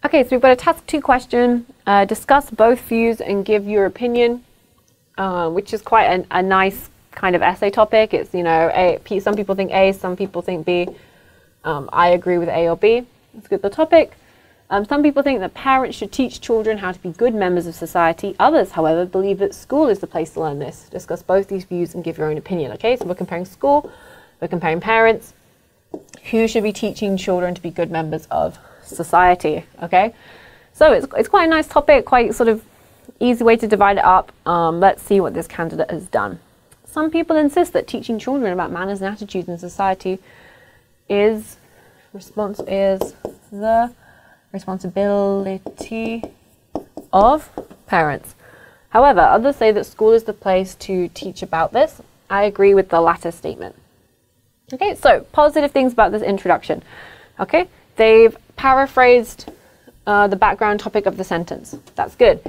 Okay, so we've got a task 2 question. Discuss both views and give your opinion, which is quite a nice kind of essay topic. It's, you know, some people think A, some people think B. I agree with A or B. Let's get the topic. Some people think that parents should teach children how to be good members of society. Others, however, believe that school is the place to learn this. Discuss both these views and give your own opinion. Okay, so we're comparing school, we're comparing parents. Who should be teaching children to be good members of society? Okay, so it's quite a nice topic, quite sort of easy way to divide it up. Let's see what this candidate has done. Some people insist that teaching children about manners and attitudes in society is the responsibility of parents. However, others say that school is the place to teach about this. I agree with the latter statement. Okay, so positive things about this introduction. Okay, they've paraphrased the background topic of the sentence. That's good.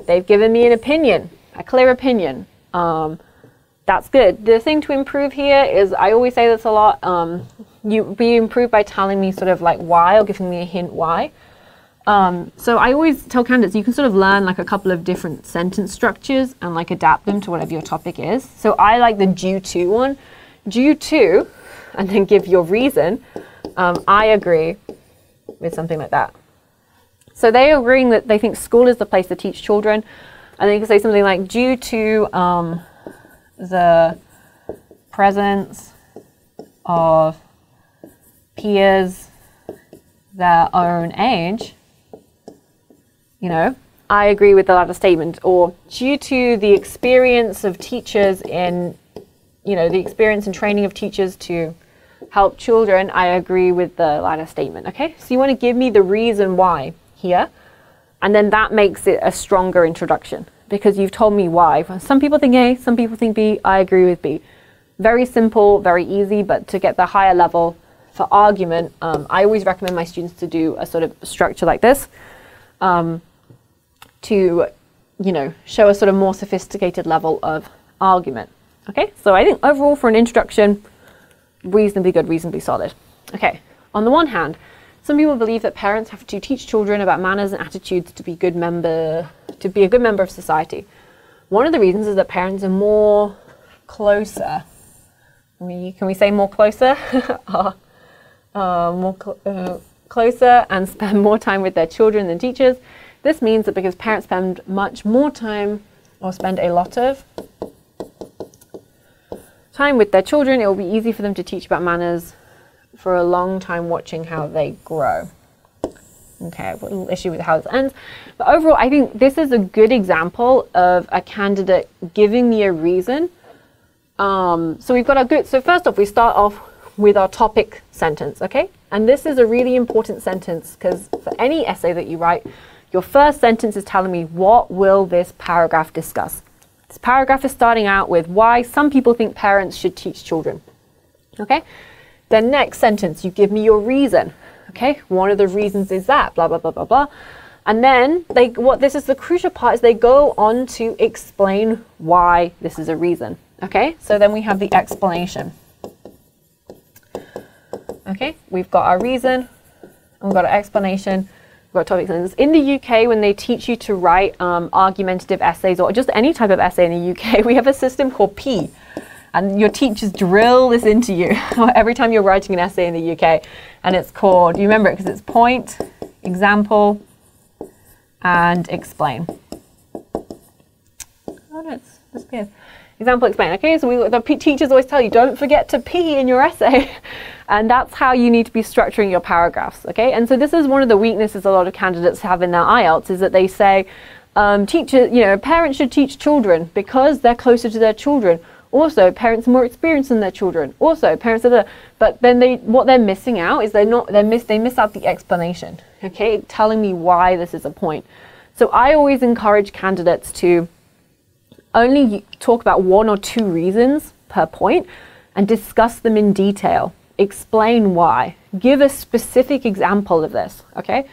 They've given me an opinion, a clear opinion. That's good. The thing to improve here is, I always say this a lot, you improve by telling me sort of like why, or giving me a hint why. So I always tell candidates, you can sort of learn like a couple of different sentence structures and like adapt them to whatever your topic is. So I like the due to one. Due to, and then give your reason. I agree with something like that. So they are agreeing that they think school is the place to teach children. And then you can say something like, due to the presence of peers their own age, you know, I agree with the latter statement. Or due to the experience of teachers in, you know, the experience and training of teachers to help children, I agree with the latter statement. Okay, so you want to give me the reason why here, and then that makes it a stronger introduction because you've told me why. Some people think A, some people think B, I agree with B. Very simple, very easy, but to get the higher level for argument, I always recommend my students to do a sort of structure like this to, you know, show a sort of more sophisticated level of argument. Okay, so I think overall for an introduction, reasonably good, reasonably solid. Okay, on the one hand, some people believe that parents have to teach children about manners and attitudes to be a good member of society. One of the reasons is that parents are more closer. Can we say more closer? Closer and spend more time with their children than teachers. This means that because parents spend much more time, or spend a lot of time with their children, it will be easy for them to teach about manners for a long time, watching how they grow. Okay, I've got a little issue with how this ends. But overall, I think this is a good example of a candidate giving me a reason. So we've got a good, so first off, we start off with our topic sentence, okay? And this is a really important sentence because for any essay that you write, your first sentence is telling me, what will this paragraph discuss? This paragraph is starting out with why some people think parents should teach children, okay? The next sentence, you give me your reason, okay? One of the reasons is that, blah, blah, blah, blah, blah. And then this is the crucial part, is they go on to explain why this is a reason, okay? So then we have the explanation. Okay, we've got our reason, and we've got our explanation, we've got topic sentence. In the UK, when they teach you to write argumentative essays, or just any type of essay in the UK, we have a system called P. And your teachers drill this into you every time you're writing an essay in the UK. And it's called, you remember it because it's point, example, and explain. Oh no, it's disappeared. Example, explain. Okay, so the teachers always tell you, don't forget to P in your essay. And that's how you need to be structuring your paragraphs, okay? And so this is one of the weaknesses a lot of candidates have in their IELTS, is that they say, teachers, you know, parents should teach children because they're closer to their children. Also, parents are more experienced than their children. Also, parents are but then what they're missing out is they miss out the explanation, okay? Telling me why this is a point. So I always encourage candidates to only talk about 1 or 2 reasons per point and discuss them in detail. Explain why. Give a specific example of this, okay?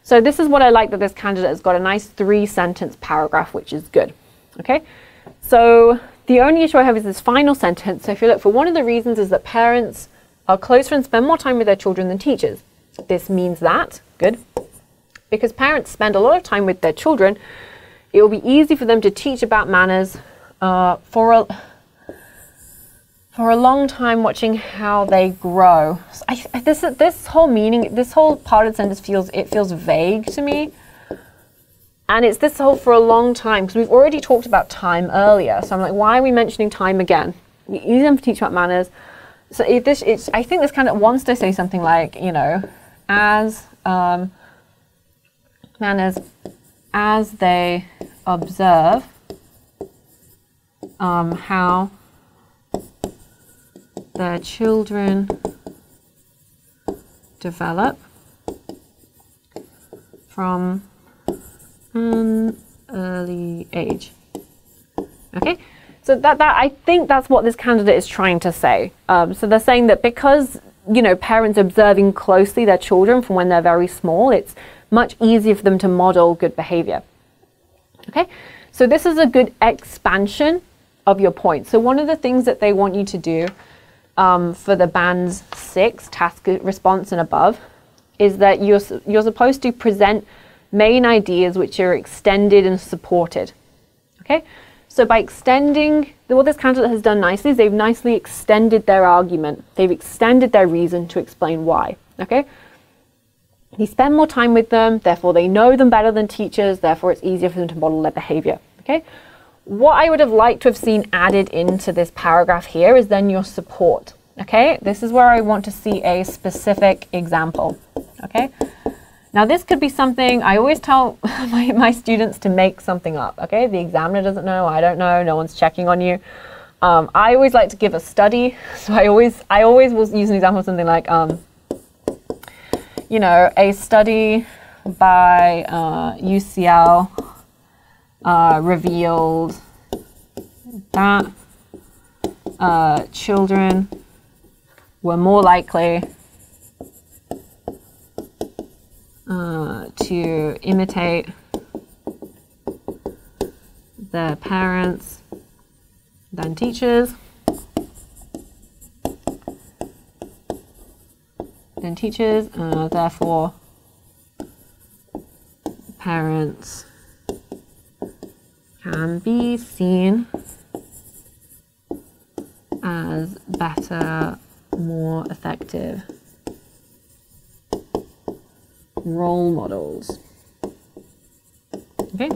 So this is what I like, that this candidate has got a nice 3-sentence paragraph, which is good, okay? So The only issue I have is this final sentence. So if you look, for one of the reasons is that parents are closer and spend more time with their children than teachers. This means that, good, because parents spend a lot of time with their children, it will be easy for them to teach about manners for a long time, watching how they grow. So this whole meaning, this whole part of the sentence feels vague to me. And it's this whole for a long time, because we've already talked about time earlier. So I'm like, why are we mentioning time again? It's easy to teach about manners. So I think this kind of wants to say something like, you know, as manners as they observe how their children develop from an early age. Okay, so that I think that's what this candidate is trying to say. So they're saying that because, you know, parents observing closely their children from when they're very small, it's much easier for them to model good behavior. Okay, so this is a good expansion of your point. So one of the things that they want you to do for the bands 6, task response and above, is that you're supposed to present main ideas which are extended and supported. Okay, so by extending, what this candidate has done nicely is they've nicely extended their argument. They've extended their reason to explain why. Okay, you spend more time with them, therefore they know them better than teachers, therefore it's easier for them to model their behavior. Okay, what I would have liked to have seen added into this paragraph here is then your support. Okay, this is where I want to see a specific example. Okay, now this could be something, I always tell my students to make something up. Okay, the examiner doesn't know, I don't know, no one's checking on you. I always like to give a study, so I always will use an example of something like, you know, a study by UCL revealed that children were more likely to imitate their parents than teachers. Therefore, parents can be seen as better, more effective role models. Okay,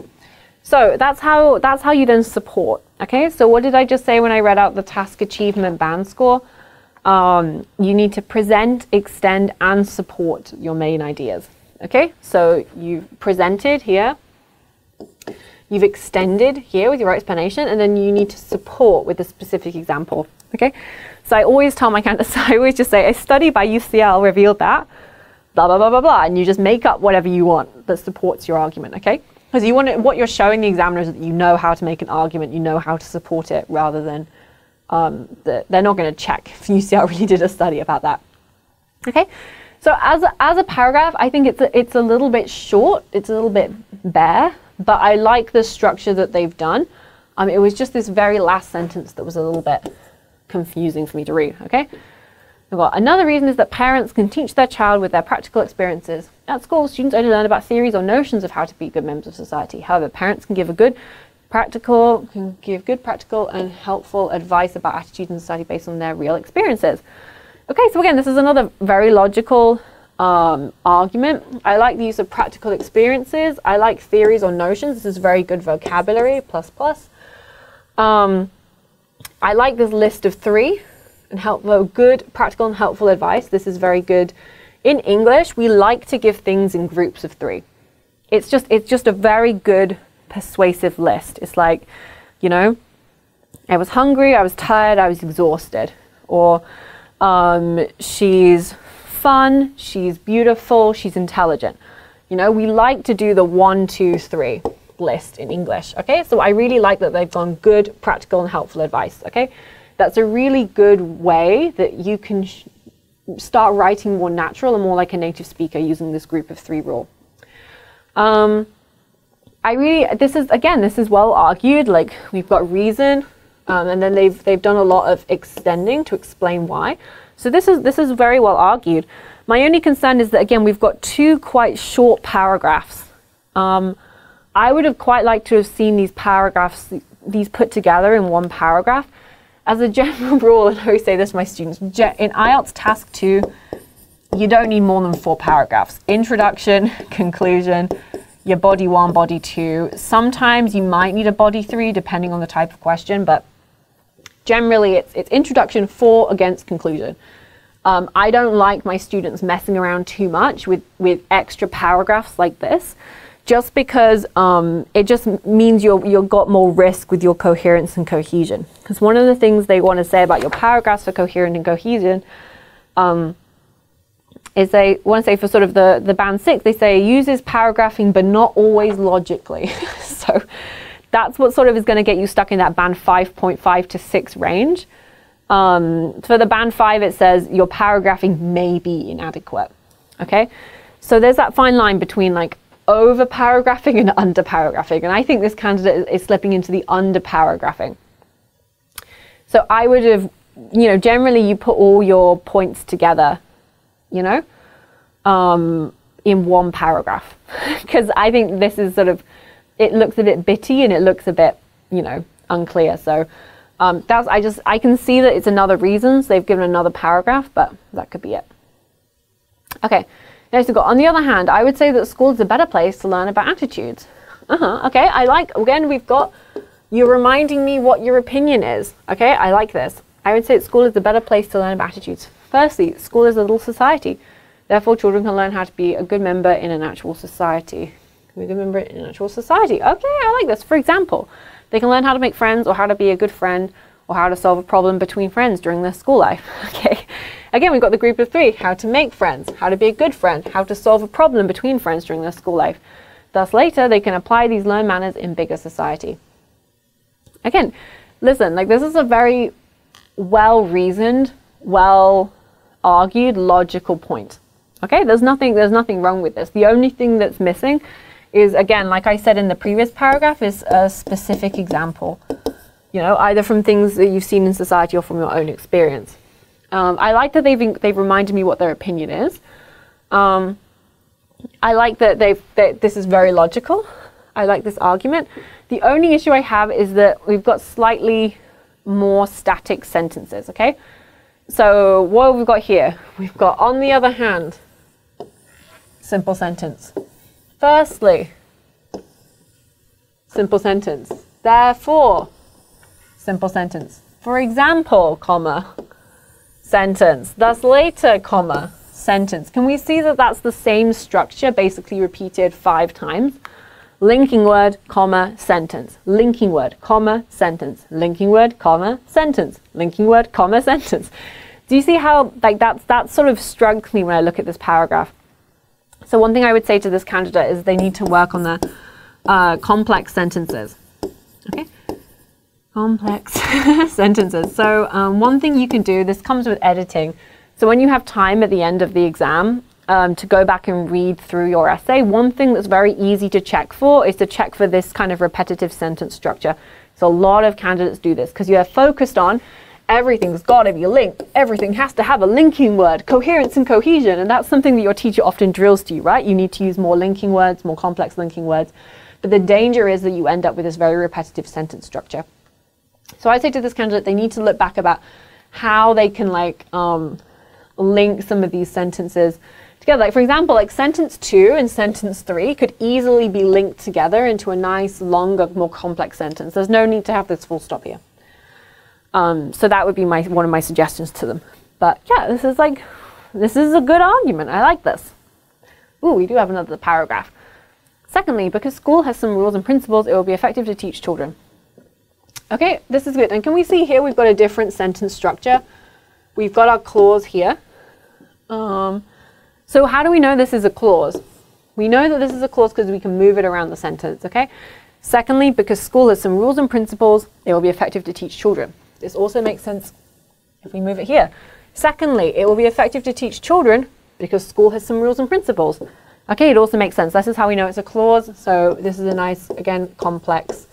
so that's how you then support. Okay, so what did I just say when I read out the task achievement band score? You need to present, extend, and support your main ideas. Okay, so you've presented here, you've extended here with your explanation, and then you need to support with a specific example. Okay, so I always tell my candidates, I always just say, a study by UCL revealed that, blah, blah, blah, blah, blah, and you just make up whatever you want that supports your argument, okay? Because you want what you're showing the examiners is that you know how to make an argument, you know how to support it, rather than they're not going to check if UCL really did a study about that. Okay, so as a paragraph, I think it's a little bit short, it's a little bit bare, but I like the structure that they've done. It was just this very last sentence that was a little bit confusing for me to read. Okay, we've got another reason is that parents can teach their child with their practical experiences. At school, students only learn about theories or notions of how to be good members of society. However, parents can give good practical and helpful advice about attitudes in society based on their real experiences. Okay, so again, this is another very logical argument. I like the use of practical experiences. I like theories or notions. This is very good vocabulary, plus plus. I like this list of 3 and good practical and helpful advice. This is very good. In English, we like to give things in groups of 3. It's just a very good persuasive list. It's like, you know, I was hungry, I was tired, I was exhausted. Or she's fun, she's beautiful, she's intelligent. You know, we like to do the 1, 2, 3 list in English. Okay, so I really like that they've gone good, practical, and helpful advice. Okay, that's a really good way that you can start writing more natural and more like a native speaker using this group of 3 rule. This is well argued. Like, we've got reason, And then they've done a lot of extending to explain why. So this is very well argued. My only concern is that, again, we've got two quite short paragraphs. I would have quite liked to have seen these paragraphs, these put together in one paragraph. As a general rule, and I always say this to my students, in IELTS Task 2, you don't need more than 4 paragraphs. Introduction, conclusion, your body 1, body 2. Sometimes you might need a body 3, depending on the type of question, but generally it's introduction 4 against conclusion. I don't like my students messing around too much with extra paragraphs like this, just because it just means you've got more risk with your coherence and cohesion. Because one of the things they want to say about your paragraphs for coherence and cohesion is they want to say for sort of the band 6, they say uses paragraphing but not always logically. So that's what sort of is going to get you stuck in that band 5.5 to 6 range. For the band 5, it says your paragraphing may be inadequate. Okay, so there's that fine line between like over paragraphing and under paragraphing, and I think this candidate is slipping into the under paragraphing. So I would have, generally you put all your points together, in one paragraph, because I think this is sort of, it looks a bit bitty and it looks a bit, unclear. So I can see that it's another reason, so they've given another paragraph, but that could be it. Okay. Next we've got, on the other hand, I would say that school is a better place to learn about attitudes. Okay, again, we've got, you're reminding me what your opinion is. Okay, I like this. I would say that school is a better place to learn about attitudes. Firstly, school is a little society. Therefore, children can learn how to be a good member in an actual society. Be a good member in an actual society. Okay, I like this. For example, they can learn how to make friends, or how to be a good friend, or how to solve a problem between friends during their school life. Okay. Again, we've got the group of 3, how to make friends, how to be a good friend, how to solve a problem between friends during their school life. Thus, later, they can apply these learned manners in bigger society. Again, listen, this is a very well-reasoned, well-argued, logical point. Okay, there's nothing wrong with this. The only thing that's missing is, again, like I said in the previous paragraph, is a specific example, either from things that you've seen in society or from your own experience. I like that they've reminded me what their opinion is. I like that this is very logical. I like this argument. The only issue I have is that we've got slightly more static sentences, okay? So what have we got here? We've got, on the other hand, simple sentence. Firstly, simple sentence. Therefore, simple sentence. For example, comma, sentence. Thus later, comma, sentence. Can we see that that's the same structure, basically repeated 5 times? Linking word, comma, sentence. Linking word, comma, sentence. Linking word, comma, sentence. Linking word, comma, sentence. Do you see how that sort of struck me when I look at this paragraph? So one thing I would say to this candidate is they need to work on the complex sentences. Okay. Complex sentences. So one thing you can do, this comes with editing. So when you have time at the end of the exam to go back and read through your essay, one thing that's very easy to check for is to check for this kind of repetitive sentence structure. So a lot of candidates do this because you're focused on everything's got to be linked. Everything has to have a linking word, coherence and cohesion. And that's something that your teacher often drills to you, right? You need to use more linking words, more complex linking words. But the danger is that you end up with this very repetitive sentence structure. So I say to this candidate, they need to look back about how they can link some of these sentences together. For example, sentence 2 and sentence 3 could easily be linked together into a nice, longer, more complex sentence. There's no need to have this full stop here. So that would be one of my suggestions to them. But yeah, this is a good argument. I like this. Ooh, we do have another paragraph. Secondly, because school has some rules and principles, it will be effective to teach children. Okay, this is good. And can we see here we've got a different sentence structure? We've got our clause here. So how do we know this is a clause? We know that this is a clause because we can move it around the sentence, okay? Secondly, because school has some rules and principles, it will be effective to teach children. This also makes sense if we move it here. Secondly, it will be effective to teach children because school has some rules and principles. Okay, it also makes sense. This is how we know it's a clause. So this is a nice, again, complex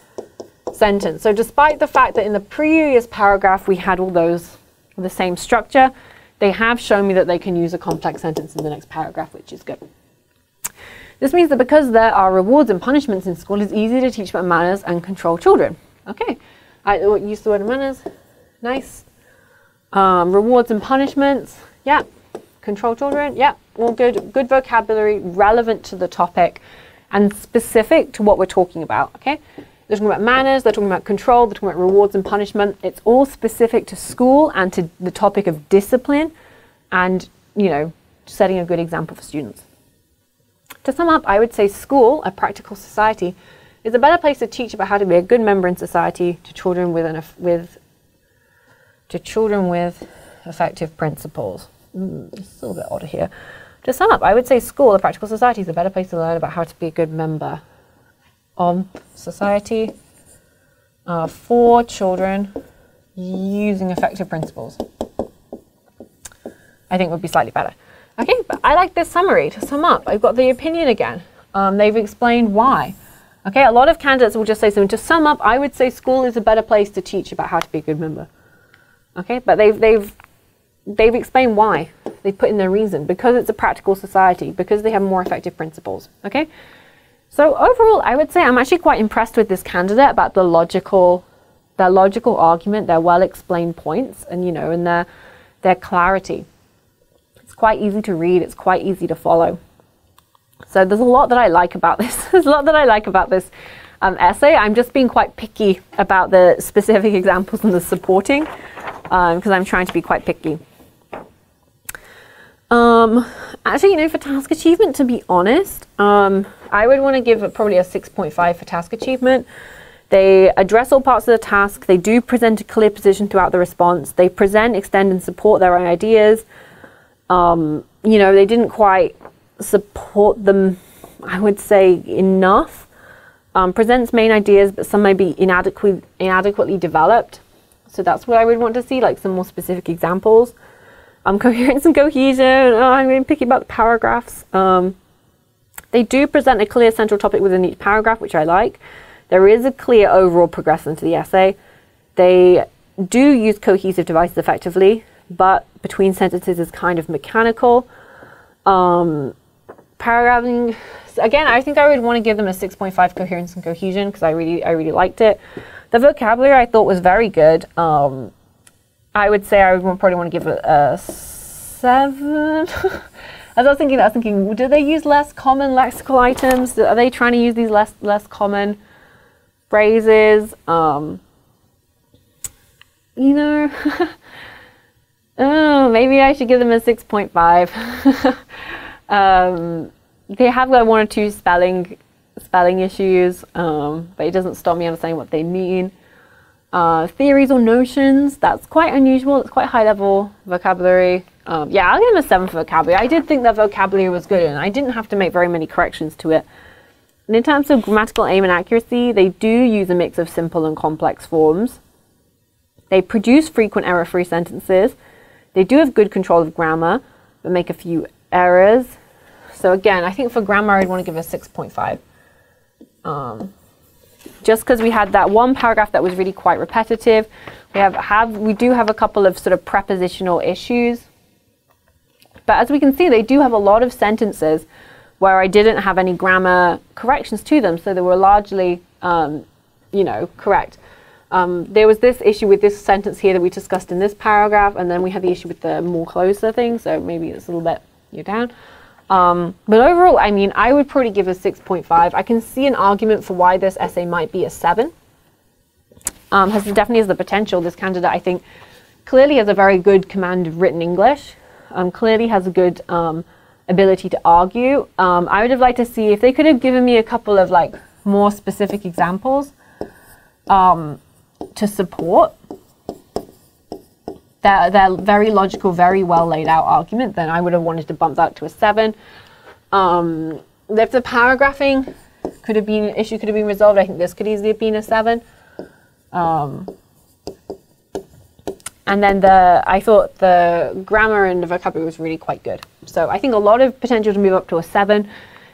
sentence. So despite the fact that in the previous paragraph we had all those the same structure, they have shown me that they can use a complex sentence in the next paragraph, which is good. This means that because there are rewards and punishments in school, it's easy to teach about manners and control children. Okay, I use the word manners. Nice. Rewards and punishments. Yeah. Control children. Yeah. All good. Good vocabulary, relevant to the topic and specific to what we're talking about. Okay. They're talking about manners, they're talking about control, they're talking about rewards and punishment. It's all specific to school and to the topic of discipline and, you know, setting a good example for students. To sum up, I would say school, a practical society, is a better place to teach about how to be a good member in society to children with effective principles. It's a little bit odd here. To sum up, I would say school, a practical society, is a better place to learn about how to be a good member of society for children using effective principles. I think would be slightly better. Okay, but I like this summary. To sum up, I've got the opinion again. They've explained why. Okay, a lot of candidates will just say something. To sum up, I would say school is a better place to teach about how to be a good member. Okay, but they've explained why. They put in their reason. Because it's a practical society. Because they have more effective principles. Okay. So overall, I would say I'm actually quite impressed with this candidate about their logical argument, their well-explained points, and you know, and their clarity. It's quite easy to read. It's quite easy to follow. So there's a lot that I like about this. There's a lot that I like about this essay. I'm just being quite picky about the specific examples and the supporting, because I'm trying to be quite picky. Actually, you know, for task achievement, to be honest, I would want to give it probably a 6.5 for task achievement. They address all parts of the task. They do present a clear position throughout the response. They present, extend, and support their own ideas. You know, they didn't quite support them, I would say, enough. Presents main ideas, but some may be inadequately developed. So that's what I would want to see, like some more specific examples. Coherence and cohesion. I'm going to picky about the paragraphs. They do present a clear central topic within each paragraph, which I like. There is a clear overall progression to the essay. They do use cohesive devices effectively, but between sentences is kind of mechanical. Paragraphing, again, I think I would want to give them a 6.5 coherence and cohesion because I really liked it. The vocabulary I thought was very good. I would say I would probably want to give it a 7. As I was thinking, do they use less common lexical items? Are they trying to use these less common phrases? You know, oh, maybe I should give them a 6.5. They have like 1 or 2 spelling issues, but it doesn't stop me understanding what they mean. Theories or notions, that's quite unusual. It's quite high level vocabulary. Yeah, I'll give them a 7 for vocabulary. I did think that vocabulary was good and I didn't have to make very many corrections to it. And in terms of grammatical aim and accuracy, they do use a mix of simple and complex forms. They produce frequent error-free sentences. They do have good control of grammar, but make a few errors. So again, I think for grammar, I'd want to give a 6.5. Just because we had that one paragraph that was really quite repetitive. We do have a couple of sort of prepositional issues. But as we can see, they do have a lot of sentences where I didn't have any grammar corrections to them. So they were largely, you know, correct. There was this issue with this sentence here that we discussed in this paragraph. And then we had the issue with the more closer thing. So maybe it's a little bit you're down. But overall, I mean, I would probably give a 6.5. I can see an argument for why this essay might be a 7. Definitely has the potential. This candidate, I think, clearly has a very good command of written English. Clearly has a good ability to argue. I would have liked to see if they could have given me a couple of like more specific examples to support their very logical, very well laid out argument, then I would have wanted to bump that to a 7. If the paragraphing could have been resolved, I think this could easily have been a 7. And then I thought the grammar and the vocabulary was really quite good. So I think a lot of potential to move up to a 7.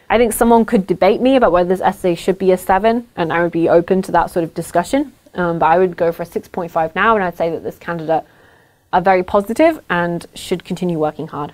I think someone could debate me about whether this essay should be a 7, and I would be open to that sort of discussion. But I would go for a 6.5 now, and I'd say that this candidate are very positive and should continue working hard.